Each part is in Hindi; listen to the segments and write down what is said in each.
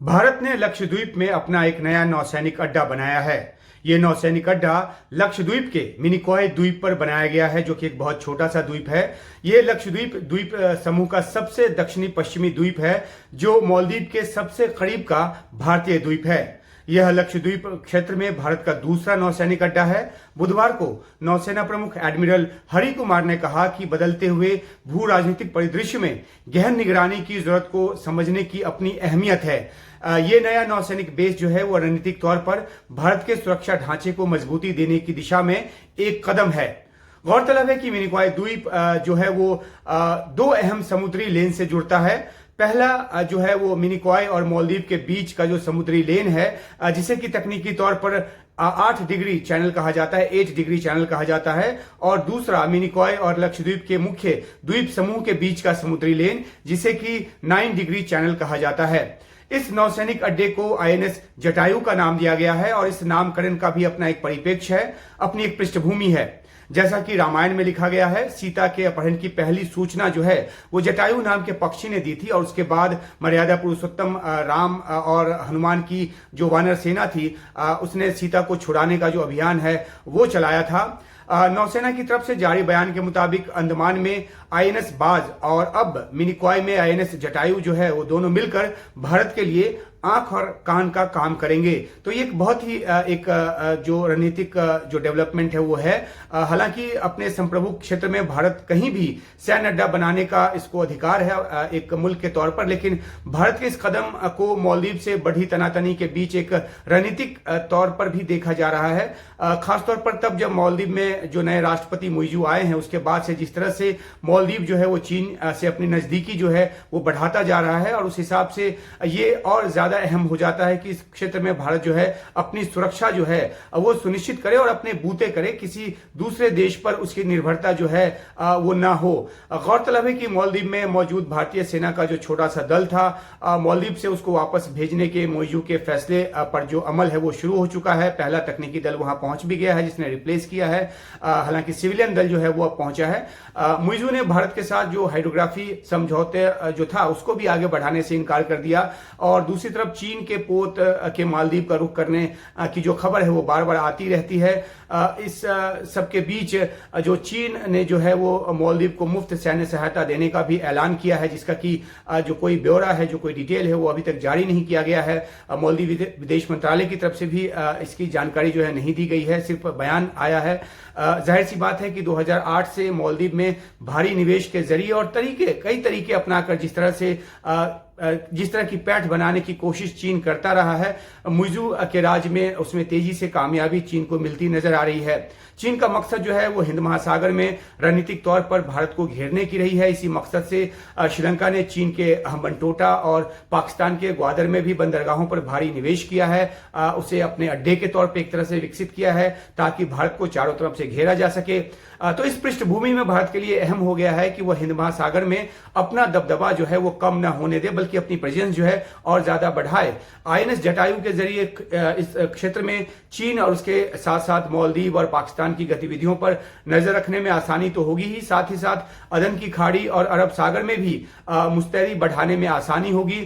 भारत ने लक्षद्वीप में अपना एक नया नौसैनिक अड्डा बनाया है। ये नौसैनिक अड्डा लक्षद्वीप के मिनिकॉय द्वीप पर बनाया गया है, जो कि एक बहुत छोटा सा द्वीप है। ये लक्षद्वीप द्वीप समूह का सबसे दक्षिणी पश्चिमी द्वीप है, जो मालदीव के सबसे करीब का भारतीय द्वीप है। यह लक्षद्वीप क्षेत्र में भारत का दूसरा नौसैनिक अड्डा है। बुधवार को नौसेना प्रमुख एडमिरल हरि कुमार ने कहा कि बदलते हुए भू राजनीतिक परिदृश्य में गहन निगरानी की जरूरत को समझने की अपनी अहमियत है। ये नया नौसैनिक बेस जो है वो रणनीतिक तौर पर भारत के सुरक्षा ढांचे को मजबूती देने की दिशा में एक कदम है। गौरतलब है कि मिनिकॉय द्वीप जो है वो दो अहम समुद्री लेन से जुड़ता है। पहला जो है वो मिनिकॉय और मालदीव के बीच का जो समुद्री लेन है, जिसे कि तकनीकी तौर पर 8 डिग्री चैनल कहा जाता है, 8 डिग्री चैनल कहा जाता है। और दूसरा मिनिकॉय और लक्षद्वीप के मुख्य द्वीप समूह के बीच का समुद्री लेन, जिसे कि 9 डिग्री चैनल कहा जाता है। इस नौसैनिक अड्डे को आईएनएस जटायु का नाम दिया गया है और इस नामकरण का भी अपना एक परिप्रेक्ष्य है, अपनी एक पृष्ठभूमि है। जैसा कि रामायण में लिखा गया है, सीता के अपहरण की पहली सूचना जो है वो जटायु नाम के पक्षी ने दी थी, और उसके बाद मर्यादा पुरुषोत्तम राम और हनुमान की जो वानर सेना थी, उसने सीता को छुड़ाने का जो अभियान है वो चलाया था। नौसेना की तरफ से जारी बयान के मुताबिक अंडमान में आईएनएस बाज और अब मिनिकॉय में आईएनएस जटायु जो है वो दोनों मिलकर भारत के लिए आंख और कान का काम करेंगे। तो ये एक बहुत ही एक जो रणनीतिक जो डेवलपमेंट है वो है। हालांकि अपने संप्रभु क्षेत्र में भारत कहीं भी सैन्य अड्डा बनाने का इसको अधिकार है एक मुल्क के तौर पर, लेकिन भारत के इस कदम को मालदीव से बढ़ी तनातनी के बीच एक रणनीतिक तौर पर भी देखा जा रहा है। खासतौर पर तब जब मालदीव में जो नए राष्ट्रपति मुइजू आए हैं, उसके बाद से जिस तरह से मालदीव जो है वो चीन से अपनी नजदीकी जो है वो बढ़ाता जा रहा है, और उस हिसाब से ये और ज्यादा अहम हो जाता है कि इस क्षेत्र में भारत जो है अपनी सुरक्षा जो है वो सुनिश्चित करे और अपने बूते करे, किसी दूसरे देश पर उसकी निर्भरता जो है वो ना हो। गौरतलब है कि मालदीव में मौजूद भारतीय सेना का जो छोटा सा दल था, मालदीव से उसको वापस भेजने के मुइजू के फैसले पर जो अमल है वो शुरू हो चुका है। पहला तकनीकी दल वहां पहुंच भी गया है, जिसने रिप्लेस किया है। हालांकि सिविलियन दल जो है वो अब पहुंचा है। मुइजू ने भारत के साथ जो हाइड्रोग्राफी समझौते जो था उसको भी आगे बढ़ाने से इनकार कर दिया, और दूसरी तरफ चीन के पोत के मालदीव का रुख करने की जो खबर है वो बार बार आती रहती है। इस सबके बीच जो चीन ने जो है वो मालदीव को मुफ्त सैन्य सहायता देने का भी ऐलान किया है, जिसका कि जो कोई ब्यौरा है, जो कोई डिटेल है वो अभी तक जारी नहीं किया गया है। मालदीव विदेश मंत्रालय की तरफ से भी इसकी जानकारी जो है नहीं दी गई है, सिर्फ बयान आया है। जाहिर सी बात है कि 2008 से मालदीव में भारी निवेश के जरिए और कई तरीके अपनाकर जिस तरह की पैठ बनाने की कोशिश चीन करता रहा है, मुइजू के राज में उसमें तेजी से कामयाबी चीन को मिलती नजर आ रही है। चीन का मकसद जो है वो हिंद महासागर में रणनीतिक तौर पर भारत को घेरने की रही है। इसी मकसद से श्रीलंका ने चीन के हम्बनटोटा और पाकिस्तान के ग्वादर में भी बंदरगाहों पर भारी निवेश किया है, उसे अपने अड्डे के तौर पर एक तरह से विकसित किया है ताकि भारत को चारों तरफ से घेरा जा सके। तो इस पृष्ठभूमि में भारत के लिए अहम हो गया है कि वह हिंद महासागर में अपना दबदबा जो है वो कम न होने दे, बल्कि अपनी प्रेजेंस जो है और ज्यादा बढ़ाए। आईएनएस जटायु के जरिए इस क्षेत्र में चीन और उसके साथ साथ मालदीव और पाकिस्तान की गतिविधियों पर नजर रखने में आसानी तो होगी ही, साथ ही साथ अदन की खाड़ी और अरब सागर में भी मुस्तैदी बढ़ाने में आसानी होगी।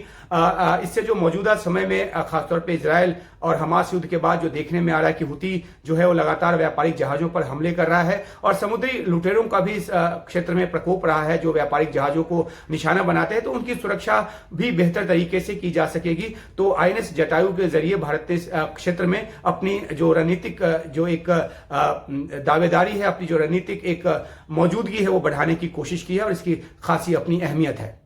इससे जो मौजूदा समय में खासतौर पे इजरायल और हमास युद्ध के बाद जो देखने में आ रहा है कि हुती जो है वो लगातार व्यापारिक जहाजों पर हमले कर रहा है, और समुद्री लुटेरों का भी इस क्षेत्र में प्रकोप रहा है जो व्यापारिक जहाजों को निशाना बनाते हैं, तो उनकी सुरक्षा भी बेहतर तरीके से की जा सकेगी। तो आईएनएस जटायु के जरिए भारत इस क्षेत्र में अपनी जो रणनीतिक जो एक दावेदारी है, अपनी जो रणनीतिक एक मौजूदगी है वो बढ़ाने की कोशिश की है, और इसकी खासी अपनी अहमियत है।